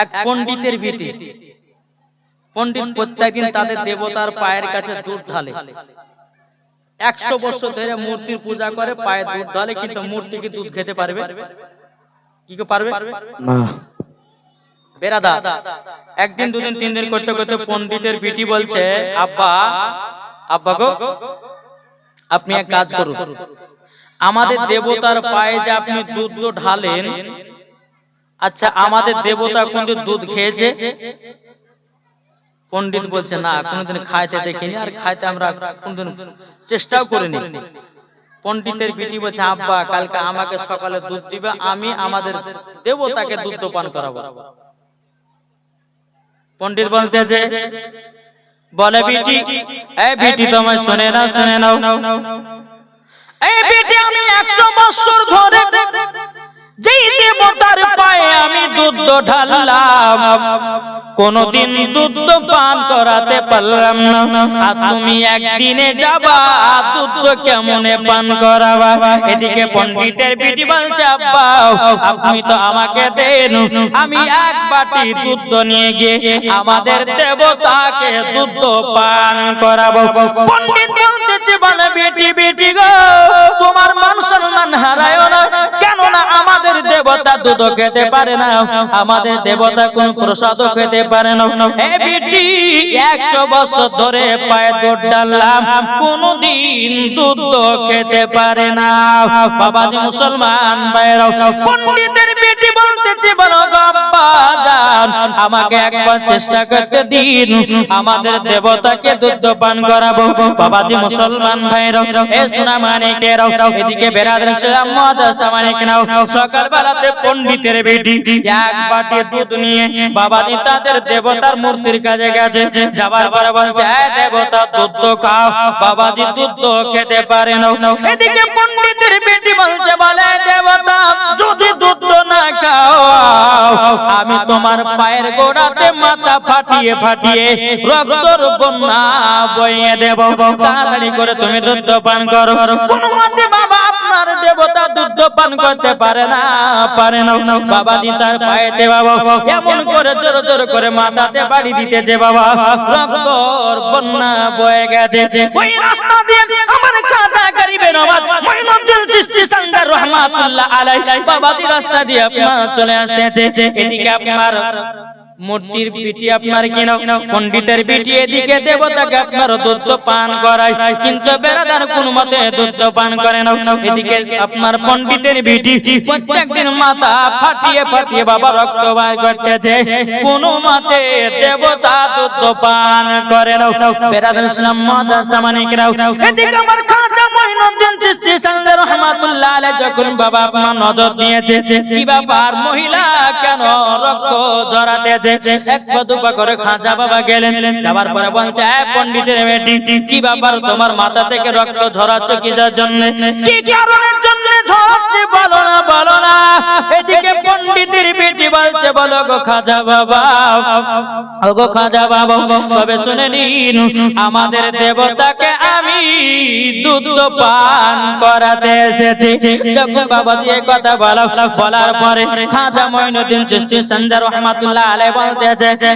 এক পণ্ডিতের বেটি, পণ্ডিত প্রত্যেকদিন তাদের দেবতার পায়ের কাছে দুধ ঢালে। 100 বছর ধরে মূর্তির পূজা করে, পায়ে দুধ ঢালে, কিন্তু মূর্তি কি দুধ খেতে পারবে? কি পারবে না। বেরাদা একদিন দুদিন তিন দিন করতে করতে পণ্ডিতের বেটি বলছে, আব্বা আব্বা গো, আপনি এক কাজ করুন, আমাদের দেবতার পায়ে যে আপনি দুধ ঢালেন, আচ্ছা আমাদের দেবতা কোনদিন দুধ খেয়েছে? পণ্ডিত বলছে, না, কোনদিন খাইতে দেখিনি, আর খাইতে আমরা কোনদিন চেষ্টাও করিনি। পণ্ডিতের বেটি বলছে, আব্বা কালকে আমাকে সকালে দুধ দিবে, আমি আমাদের দেবতাকে দুধ পান করাবো। পণ্ডিত বলতে যে বলে, বেটি এই বেটি তোমায় শুনে নাও, এই বেটি আমি 100 বছর ধরে যেই দেবতার পায়ে আমি দুধ ঢাললাম, কোনদিন দুধ পান করাতে পারলাম না, আর তুমি একদিনে যাবা দুধ কেমনে পান করাবা? এদিকে পণ্ডিতের বেটি বলছে, আব্বা আপনি তো আমাকে দেন, আমি এক বাটি দুধ নিয়ে গিয়ে আমাদের দেবতাকে দুধ পান করাবো। পণ্ডিত বলতেছে, বলে বেটি গো, তোমার মান সম্মান হারায় না, কেননা আমাদের দেবতা দুধ খেতে পারে না, আমাদের দেবতা কোন প্রসাদও খেতে পারে না। এ বেটি 100 বছর ধরে পায়ে দুধ ঢাললাম, কোনদিন দুধ খেতে পারে না। বাবাজি মুসলমান ভাইরা, পণ্ডিতের বেটি বলতেছে, বলো আব্বা জান, আমাকে একবার চেষ্টা করতে দিন, আমাদের দেবতাকে দুধ পান করাবো। বাবাজি মুসলমান ভাইরা, এ সোনা মানিকেরাও, এদিকে বেরাদার ইসলাম মাদ্রাসা মানিকেরাও, সকালবেলাতে পণ্ডিতের বেটি এক বাটি দুধ নিয়ে বাবাজি তাদের দেবতার মূর্তির কাছে গেছে। যাবার পরে বলছে, দেবতা দুধ খাও। বাবাজি দুধ খেতে পারে না। এদিকে পণ্ডিতের বেটি বলছে, বলে দেবতা যদি দুধ না খাও, আমি তোমার পায়ের গোড়াতে মাথা ফাটিয়ে রক্তর বন্যা বইয়ে দেব, তাড়াতাড়ি করে তুমি দুধ পান করো। কোন মতে বাবা আপনার দেবতা দুধ পান করতে পারে না। বাবাজি তার পায়েতে বাবা এমন করে জোর করে মাথাতে বাড়ি দিতেছে, বাবা রক্তর বন্যা বয়ে গেছে। ওই রাস্তা দিয়ে আমার খাজা গরিবে নওয়াজ মুঈনুদ্দিন চিশতি সানজার রাহমাতুল্লাহ আলাইহি বাবাজি রাস্তা দিয়ে আপনার চলে আসতেছে। এদিকে আপনার মূর্তির বেটি আপনার কিনা পণ্ডিতের বেটি, এদিকে দেবতাকে আপনার দুধ পান করায়, কিন্তু বেরাদার কোন মতে দুধ পান করে না। এদিকে আপনার পণ্ডিতের বেটি প্রত্যেকদিন মাথা ফাটিয়ে বাবা রক্ত বার করতেছে, কোন মতে দেবতা দুধ পান করে না। বেরাদার ইসলাম মাদ্রাসা মানিকেরাও, এদিকে আমার খাজা মুঈনুদ্দিন চিশতি সানজার রাহমাতুল্লাহ আলাইহি যখন বাবা আপনার নজর দিয়েছে, কি ব্যাপার মহিলা কেন রক্ত ঝরাতে? এক পদপা করে খাজা বাবা গেলেন। যাবার পরে বলছে, পণ্ডিতের বেটি কি ব্যাপার, তোমার মাথা থেকে রক্ত ঝরাচ্ছ কিসের জন্য, কি কারণের জন্য ঝরাচ্ছে বলো না। এদিকে পণ্ডিতের বেটি বলছে, বলো গো খাজা বাবা, ও গো খাজা বাবা, তবে শুনে নিন, আমাদের দেবতাকে আমি দুধ পান করাতে এসেছি। যখন বাবাজি এই কথা বলার পরে খাজা মুঈনুদ্দিন চিশতি সানজার রাহমাতুল্লাহ আলাইহি বলতেছে,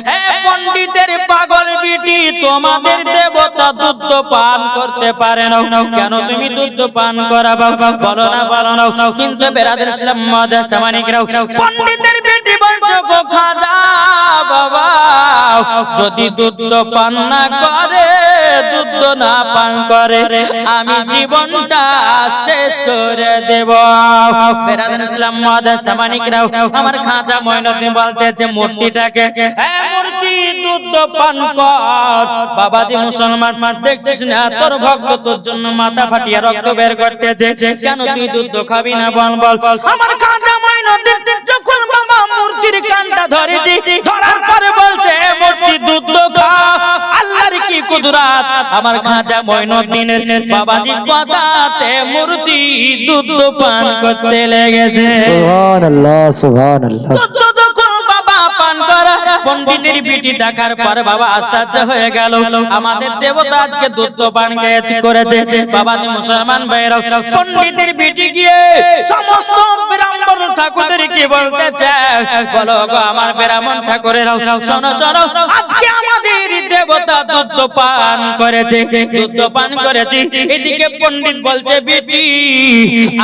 পণ্ডিতের পাগল বেটি, তোমাদের দেবতা দুধ পান করতে পারে না, কেন তুমি দুধ পান করাবা? বলো না। কিন্তু বেরাদার ইসলাম মাদ্রাসা মানিকেরাও, পণ্ডিতের বেটি বলছে, গো খাজা বাবা, যদি দুধ পান না করে, দুধ না পান করে, আমি জীবনটা শেষ করে দেব। বেরাদার ইসলাম মাদ্রাসা মানিকেরাও, আমার খাজা মুঈনুদ্দিন বলতেছে, মূর্তিটাকে মূর্তি দুধ পান কর। বাবাজি মুসলমান দেখছিস না, তোর ভক্ত তোর জন্য মাথা ফাটিয়ে রক্ত বের করতেছে, কেন তুই দুধ খাবি না? বল। আমার খাজা মুঈনুদ্দিন যখন বাবা মূর্তির কানটা ধরেছি, ধরার পরে বলছে, মূর্তি দুধ খা, আল্লাহর কি কুদরত। আমার খাজা মুঈনুদ্দিনের বাবাজি কথাতে মূর্তি দুধ পান করতে লেগেছে। সুবহানাল্লাহ। পণ্ডিতের বিটি দেখার পর বাবা আশ্চর্য হয়ে গেল, আমাদের দেবতা আজকে দুধ পান করেছে। বাবা মুসলমান ভাইরা, পণ্ডিতের বিটি গিয়ে সমস্ত ব্রাহ্মণ ঠাকুরদেরকে বলতে চায়, বলো গো আমার ব্রাহ্মণ ঠাকুরেরা, শোনো শোনো, আজকে আমাদের দেবতা দুধ পান করেছে, দুধ পান করেছে। এদিকে পণ্ডিত বলছে, বিটি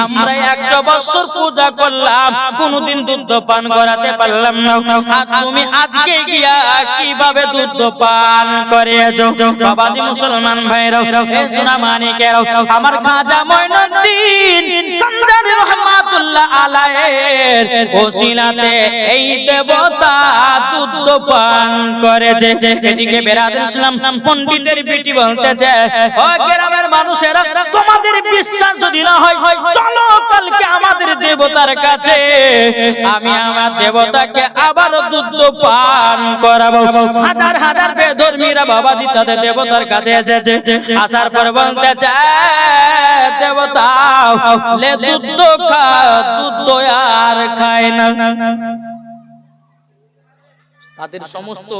আমরা 100 বছর পূজা করলাম, কোনদিন দুধ পান করাতে পারলাম না, আর তুমি আজকে গিয়া কিভাবে দুধ পান করেছো? বাবাজি মুসলমান ভাইরা, এ সোনা মানিকেরা, আমার খাজা মঈনুদ্দিন সঞ্জারি রহমাতুল্লাহ আলাইহির ওসিলাতে এই দেবতা দুধ পান করেছে। এদিকে বেরাদর ইসলাম পণ্ডিতের বিটি বলতেছে, ও গ্রামের মানুষেরা, তোমাদের বিশ্বাস যদি না হয়, চলো কালকে আমাদের দেবতার কাছে, আমি আমার দেবতাকে আবার দুধ পান করাবো। হাজার হাজার বেধর্মীরা বাবাজি তাদের দেবতার কাছে এসেছে, আসার পর বলতেছে, দেবতা লে দুধ খা, দুধ আর খায় না। তাদের সমস্ত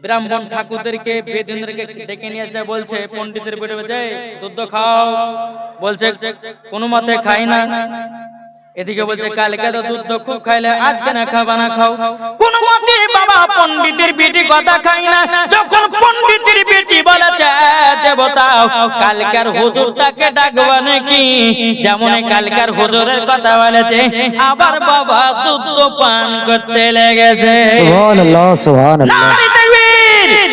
ব্রাহ্মণ ঠাকুরদেরকে বেদিনদেরকে ডেকে নিয়ে এসে বলছে, পণ্ডিতের বেটে বেজে দুধ খাও, বলছে কোনো মতে খাই না। এদিকে বলছে, কালকে তো দুধ খুব খাইলে, আজকে না খাবা না খাও, কোন মতে বাবা পণ্ডিতের বেটি কথা খাই না। যখন পণ্ডিতের বেটি বলেছে, দেবতা কালকার হুজুরটাকে ডাকবা নাকি, যেমন কালকার হুজুরের কথা বলেছে, আবার বাবা দুধ পান করতে লেগেছে। সুবহানাল্লাহ, সুবহানাল্লাহ, নারে তাকবীর,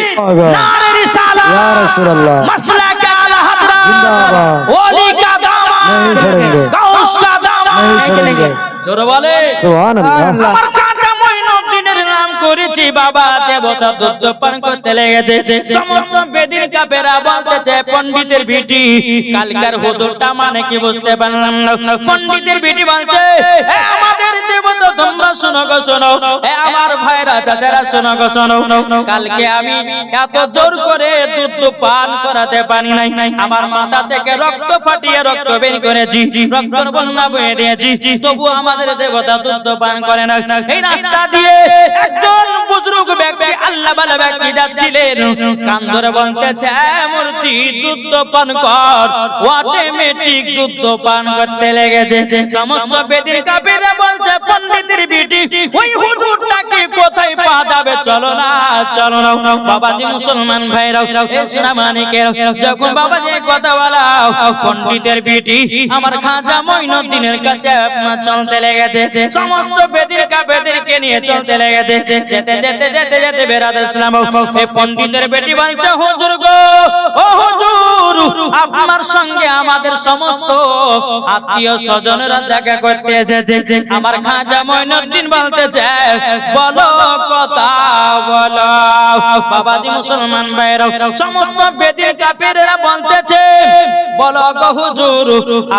নারে রিসালাত, ইয়া রাসূলুল্লাহ, মাসলাক আলা হযরত, জিন্দাবাদ, ওলি কা দামান, नहीं छोड़ेंगे, গাউস কা দামান, नहीं छोड़ेंगे, জোরে বলে সুবহানাল্লাহ। আমার খাজা মঈনুদ্দিনের নাম করেছি বাবা, দেবতা দুধ পান করতে লেগেছে। সমস্ত বেদিন কাফেরা বলতেছে, পণ্ডিতের বিটি কালকার হুজুরটা মানে কি বুঝতে পারলাম না। পণ্ডিতের বিটি বলছে, এ আমাদের দেবতা, তোমরা শোনো গো শোনো, এ আমার ভাইরা চাচারা শোনো গো শোনো, কালকে আমি এত জোর করে দুধ পান করাতে পারি নাই, আমার মাথা থেকে রক্ত ফাটিয়ে রক্ত বের করেছি, রক্তের বন্যা বয়ে দিয়েছি, তবু আমাদের দেবতা দুধ পান করে না। এই রাস্তা দিয়ে একজন বুজুর্গ ব্যক্তি, আল্লাহ ওয়ালা ব্যক্তি যাচ্ছিলেন, কান ধরে বলতেছে, মূর্তি দুধ পান কর, অটোমেটিক দুধ পান করতে লেগেছে। সমস্ত বেদির কাফেররা বলছে, পণ্ডিতের বিটি ওই হুজুরটাকে কোথায় পাওয়া যাবে, চলো না চলো না। বাবাজি মুসলমান ভাইরা, সোনা মানিকেরা, যখন বাবাজি কথা বলা, পণ্ডিতের বিটি আমার খাজা মঈনুদ্দিনের কাছে চলতে লেগেছে, সমস্ত বেদির কাফেরদেরকে নিয়ে চলতে লেগেছে। যেতে যেতে যেতে যেতে বেরাদর ইসলাম, এই পণ্ডিতের বেটি বলছে, হুজুর গো, ও হুজুর, আপনার সঙ্গে আমাদের সমস্ত আত্মীয় স্বজনেরা দেখা করতে এসেছে। আমার খাজা মঈনুদ্দিন বলতেছে, বলো কথা বলো। বাবাজি মুসলমান ভাইরা, সমস্ত বেদির কাফেররা বলতেছে, বলো গো হুজুর,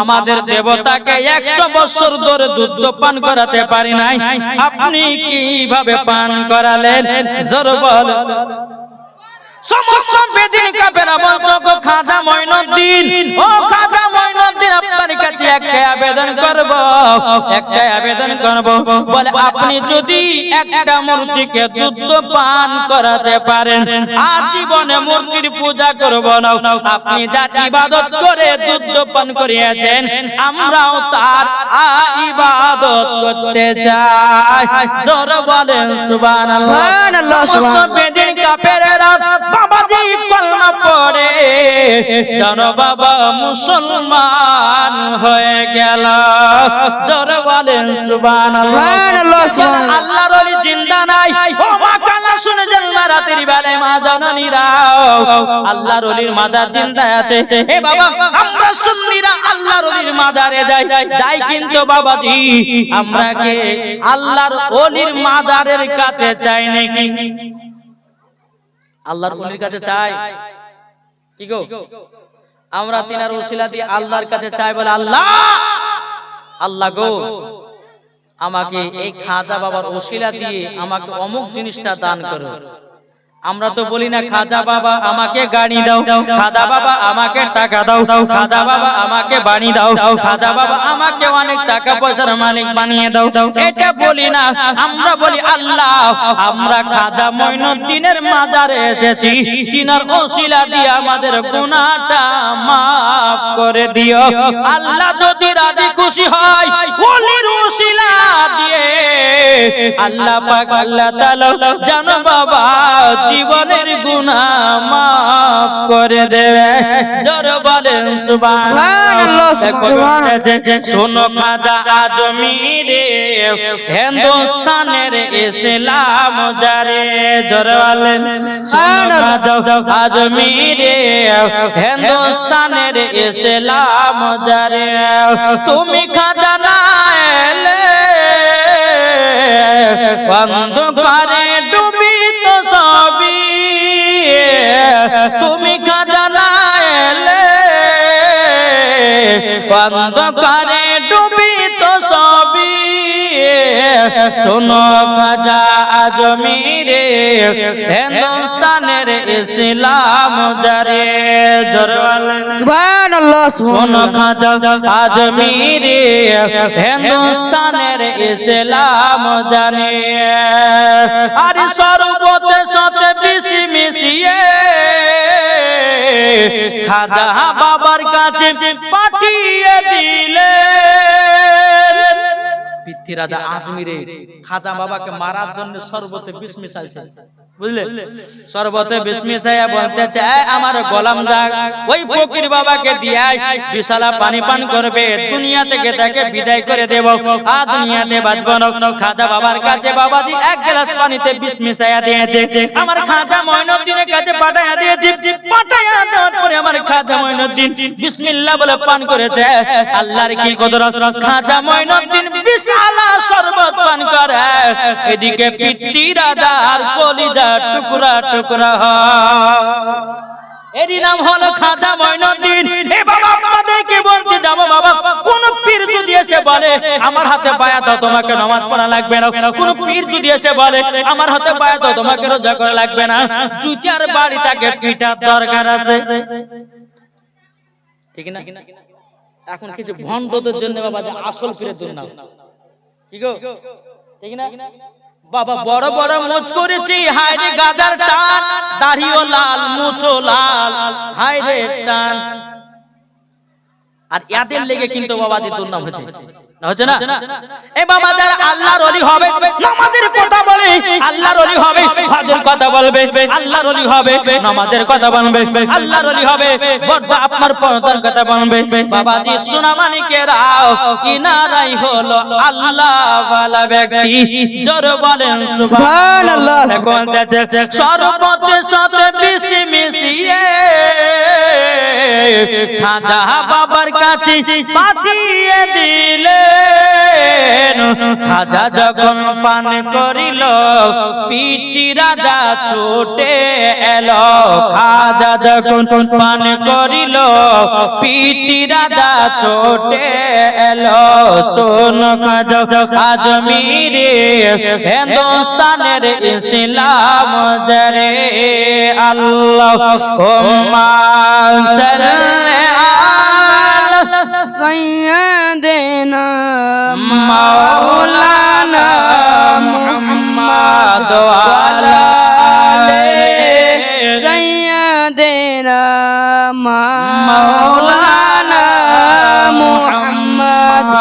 আমাদের দেবতাকে 100 বছর ধরে দুধ পান করাতে পারি নাই, আপনি কিভাবে পান করালেন, জোর বল। সমস্ত বেদিন কাফেররা বলছো, গো খাজা মঈনুদ্দিন, ও খাজা মঈনুদ্দিন, আপনার কাছে একটা আবেদন করব, একটা আবেদন করব, বলে আপনি যদি একটা মূর্তিকে দুধ পান করাতে পারেন, আজীবনে মূর্তির পূজা করব না, আপনি যা ইবাদত করে দুধ পান করিয়েছেন, আমরাও তার ইবাদত করতে চাই, জোর বলেন সুবহানাল্লাহ, সমস্ত বেদিন কাফেররা বাবাজি কলমা পড়ে যেন বাবা মুসলমান হয়ে গেল, জোর বলেন সুবহানাল্লাহ, আল্লাহর ওলি জিন্দা নাই, ও মা কান্না শুনে জেলমা রাতের বেলায় মা জননীরা, আল্লাহর ওলির মাদার জিন্দা আছে। এ বাবা, আমরা সুন্নিরা আল্লাহর ওলির মাদারে যাই যাই, কিন্তু বাবাজি আমরা কে আল্লাহর ওলির মাদারের কাছে চাই নাকি? আল্লাহর ওলির কাছে চাই কি গো? আমরা তিনার ওসিলা দিয়ে আল্লাহর কাছে চাই, বলে আল্লাহ, আল্লাহ গো, আমাকে এই খাজা বাবার ওসিলা দিয়ে আমাকে অমুক জিনিসটা দান করো, আমরা তো বলি না খাজা বাবা আমাকে গাড়ি দাও, খাজা বাবা আমাকে টাকা দাও, খাজা বাবা আমাকে বাড়ি দাও, খাজা বাবা আমাকে অনেক টাকা পয়সার মালিক বানিয়ে দাও, এটা বলি না। আমরা বলি আল্লাহ আমরা খাজা মঈনুদ্দিনের মাজারে এসেছি, তিনার ওসিলা দিয়ে আমাদের গুনাহটা মাফ করে দিও। আল্লাহ যদি রাজি খুশি হয় ওলির ওসিলা দিয়ে আল্লাহ পাক আল্লাহ তাআলা জানো বাবা জীবনের গুনাহ মাফ করে দেবে। জোরে বলেন সুবহানাল্লাহ। শোনো খাজা আজমিরে হিন্দুস্তানের ইসলাম যারে, জোরে বলেন শোনো খাজা আজমিরে হিন্দুস্তানের ইসলাম যারে, তুমি খাজা না এলে অন্ধকারে ডুবিত সবই, তুমি খাজা না এলে অন্ধকারে ডুবিত সবই। শোনো খাজা আজমিরে হিন্দুস্তানের ইসলাম যারে, জোরে বলেন সুবহানাল্লাহ। শোনো খাজা আজমিরে হিন্দুস্তানের ইসলাম জানে, আর সর্বতে সাথে বিষ মিশিয়ে খাজা বাবার কাছে পাঠিয়ে দিলে। পৃথ্বীরাজ আজমিরে খাজা বাবাকে মারার জন্য সর্বতে বিষ মিশাইছে, বুঝলে? সর্বতে বিষ মিশাইয়া বলতে চায় আমার গোলাম যাক ওই ফকির বাবাকে দিয়ে বিশালা পানি পান করবে, দুনিয়া থেকে তাকে বিদায় করে দেব, আর দুনিয়াতে বাঁচবো না। খাজা বাবার কাছে বাবাজি এক গ্লাস পানিতে বিষ মিশাইয়া দিয়েছে, আমার খাজা মঈনুদ্দিনের কাছে পাঠাইয়া দিয়েছে। পাঠাইয়া দেওয়ার পরে আমার খাজা মঈনুদ্দিন বিসমিল্লাহ বলে পান করেছে। আল্লাহর কি কুদরত, খাজা মঈনুদ্দিন বিশালা শরবত পান করে, এদিকে পৃথ্বীরাজ আর কলিজা টুকরা টুকরা হয়। এরই নাম হলো খাজা মঈনুদ্দিন। এ বাবা আপনাদেরকে বলতে যাবো বাবা, কোন পীর যদি এসে বলে আমার হাতে বায়াত দাও তোমাকে নামাজ পড়া লাগবে না, কোন পীর যদি এসে বলে আমার হাতে বায়াত দাও তোমাকে রোজা করা লাগবে না, জুতার বাড়ি তাকে পিটার দরকার আছে, ঠিক না? এখন কিছু ভণ্ডদের জন্য বাবা যে আসল পীরের দুর্নাম, কি গো, ঠিক না? বাবা বড় বড় মুচ করেছি, হায় রে গাজার টান, দাড়িও লাল মুছও লাল, হায় রে টান। আর এদের লেগে কিন্তু বাবাজি দুর্নাম হয়েছে, হচ্ছে না? এই বাবা যারা আল্লাহর ওলি হবে নামাজের কথা বলে, আল্লাহর ওলি হবে হজের কথা বলবে, আল্লাহর ওলি হবে নামাজের কথা বলবে, আল্লাহর ওলি হবে পর্দা আপনার পর্দার কথা বলবে। বাবাজি সোনা মানিকেরাও কিনারাই হলো আল্লাহ ওয়ালা ব্যক্তি, জোরে বলেন সুবহানাল্লাহ। সর্বতে সাথে বিষ মিশিয়ে খাজা বাবার কাছে পাঠিয়ে দিলেন। খাজা যখন পান করিল পৃথ্বীরাজা ছুটে এলো, খাজা যখন পান করিল পৃথ্বীরাজা ছুটে এলো। শোন খাজা আজমিরে হিন্দুস্তানের ইসলাম যারে, আল্লাহুম্মা সাল্লি سيدنا مولانا محمد وعلى آله سيدنا مولانا محمد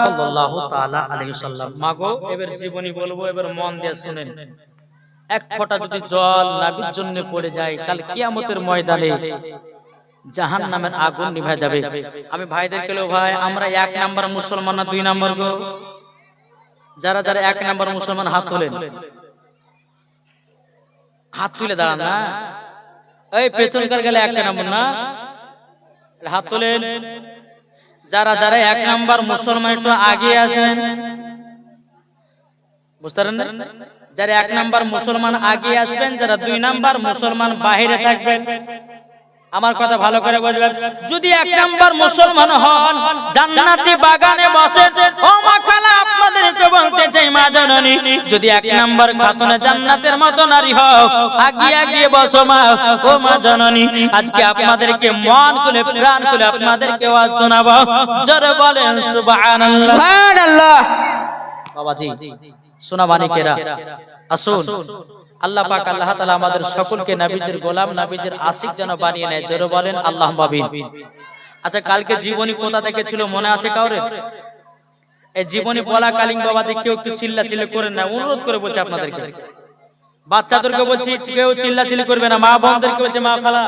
সাল্লাল্লাহু তাআলা আলাইহি ওয়াসাল্লাম। মাগো এবার জীবনী বলবো, এবার মন দিয়ে শুনেন। এক ফোঁটা যদি জল নাবির জন্য পড়ে যায় কাল কিয়ামতের ময়দানে জাহান্নামের আগুন নিভে যাবে। আমি ভাইদের কেলো ভাই আমরা এক নাম্বার মুসলমান না দুই নাম্বার গো? যারা যারা এক নাম্বার মুসলমান হাত তোলেন, হাত তুলে দাঁড়ান না, এই পেছনকার গেলে এক নাম্বার না, হাত তোলেন। যারা যারা এক নাম্বার মুসলমান একটু আগে আসেন, বুঝতে পারেন না? যারা এক নাম্বার মুসলমান আগে আসবেন, যারা দুই নাম্বার মুসলমান বাহিরে থাকবেন, আমার কথা ভালো করে বুঝবেন, যদি এক নাম্বার মুসলমান হন, জান্নাতি বাগানে বসেন, ও মা খালা আপনাদেরকে বলতে চাই মা জননী, যদি এক নাম্বার খাতুনে জান্নাতের মতো নারী হও, আগিয়ে আগিয়ে বসো মা, ও মা জননী। আজকে আপনাদেরকে মন খুলে প্রাণ খুলে আপনাদেরকে ওয়াজ শোনাবো, জোরে বলেন সুবহানাল্লাহ। সুবহানাল্লাহ। বাবাজি সোনা মানিকেরা, আসুন আল্লাহ পাক আল্লাহ তাআলা আমাদের সকলকে নবীজির গোলাম, নবীজির আশিক যেন বানিয়ে নেয়, জোরে বলেন আল্লাহুম্মা আমিন। আচ্ছা, কালকে জীবনী কোথা থেকে ছিল মনে আছে কাউরে? এই জীবনী বলা কালীন বাবাজি কেউ একটু চিল্লাচিল্লি করেন না, অনুরোধ করে বলছি আপনাদেরকে। বাচ্চাদেরকে বলছি কেউ চিল্লাচিল্লি করবে না, মা বোনদেরকে বলছি মা খালা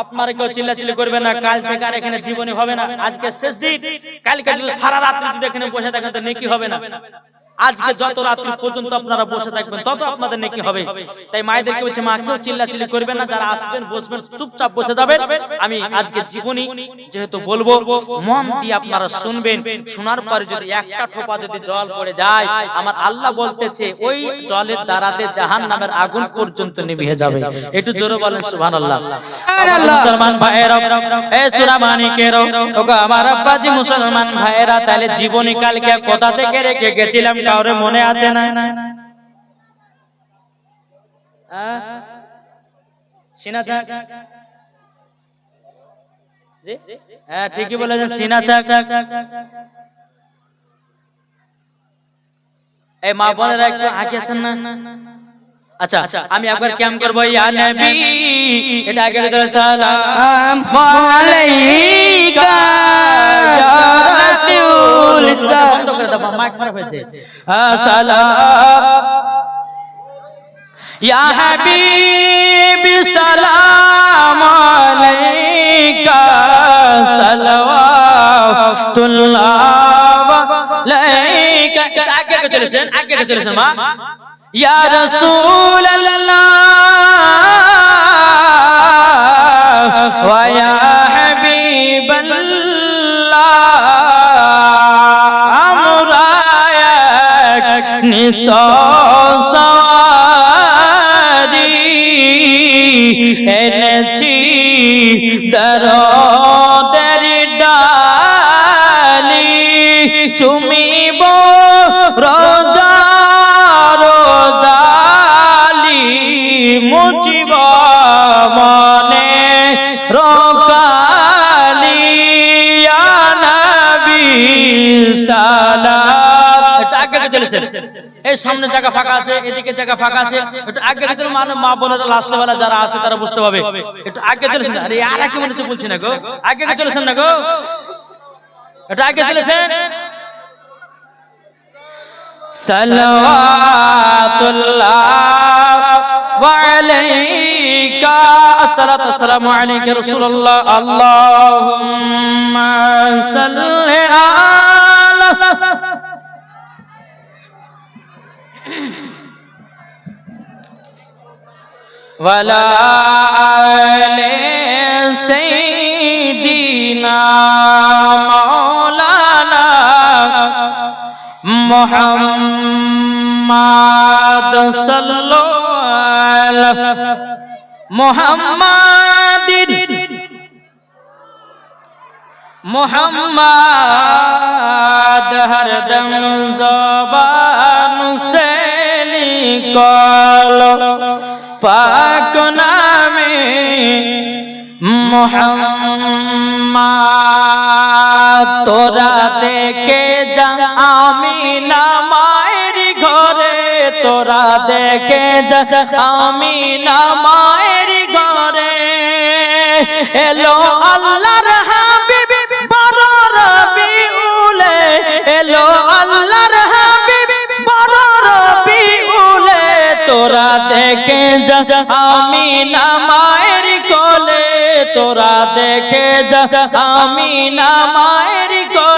আপনারা কেউ চিল্লাচিল্লি করবে না, কাল থেকে আর এখানে জীবনী হবে না। আজকে শেষ দিন, কালকে যদি সারা রাত যদি এখানে বসে থাকেন তো নেকি হবে না। আজকে যত রাত্রি পর্যন্ত আপনারা বসে থাকবেন তত আপনাদের নেকি হবে। তাই মায়েদেরকে বলছে মা কেউ চিল্লাচিল্লি করবেন না, যারা আসবেন বসবেন চুপচাপ বসে যাবেন। আমি আজকে জীবনী যেহেতু বলবো, মন দিয়ে আপনারা শুনবেন। শোনার পরে যদি একটা ঠোপা যদি জল পড়ে যায়, আমার আল্লাহ বলতেছে ওই জলের দ্বারাতে জাহান্নামের আগুন পর্যন্ত নিভিয়ে যাবে। একটু জোরে বলেন সুবহানাল্লাহ। মুসলমান ভাইরা, এ সূরা মানিকের ওগো আমার আব্বাজি মুসলমান ভাইরা, তাহলে জীবনী কালকে কোথা থেকে রেখে গেছিলাম কাউরে মনে আছে না? সিনাচা, হ্যাঁ ঠিকই বলেছেন, সিনাচা। এই মা বোনেরা একটু আগে আসেন না। আচ্ছা আমি একবার ক্যাম করবো, ইয়া নবী, এটা আগে সালাম আলাইকা ইয়া রাসূল, বন্ধ করে দাও, মাইক খারাপ হয়েছে। সালাম ইয়া হাবিবি সালাম আলাইকা সালাওয়াতুল্লাহ আলাইকা। আগে চলেছেন, আগে চলেছেন মা। ইয়া রাসূলুল্লাহ ওয়া ইয়া হাবিবাল্লাহ, আমরা এক নিঃসরী এনেছি দরদের ডালি, চুমিব রোজা রোজালি, মুচিব মনে রকালি, ইয়া নবী সালাম। এটা আগে চলেছেন, এই সামনে জায়গা ফাঁকা আছে, এদিকে জায়গা ফাঁকা আছে, একটু আগে চলে মা বোনেরা লাস্ট বেলা যারা আছে তারা বুঝতে পাবে। একটু আগে চলেছেন। আরে আর কি মনে হচ্ছে বলছি না গো, আগে চলেছেন না গো, একটু আগে চলেছেন। সালাওয়াতুল্লাহ আলাইকা, আসসালাতু ওয়াসসালামু আলাইকা রাসূলুল্লাহ, আল্লাহুম্মা সাল্লি আলা ওয়ালা আলি সাইয়্যিদিনা মাওলানা মুহাম্মাদ সাল্লাল্লাহু মুহাম্মাদিন মুহাম্মাদ হরদম জবান সে নিকল, পাক নামে মুহাম্মাদ। তোরা দেখে যা আমিনা মায়ের ঘরে, তোরা দেখে যা আমিনা মায়ের ঘরে, এলো আল্লাহর হাবিব বড় রবিউলে, এলো আল্লাহর হাবিব বড় রবিউলে, তোরা দেখে যা আমিনা মায়ের কোলে, তোরা দেখে যা আমিনা মায়ের কোলে।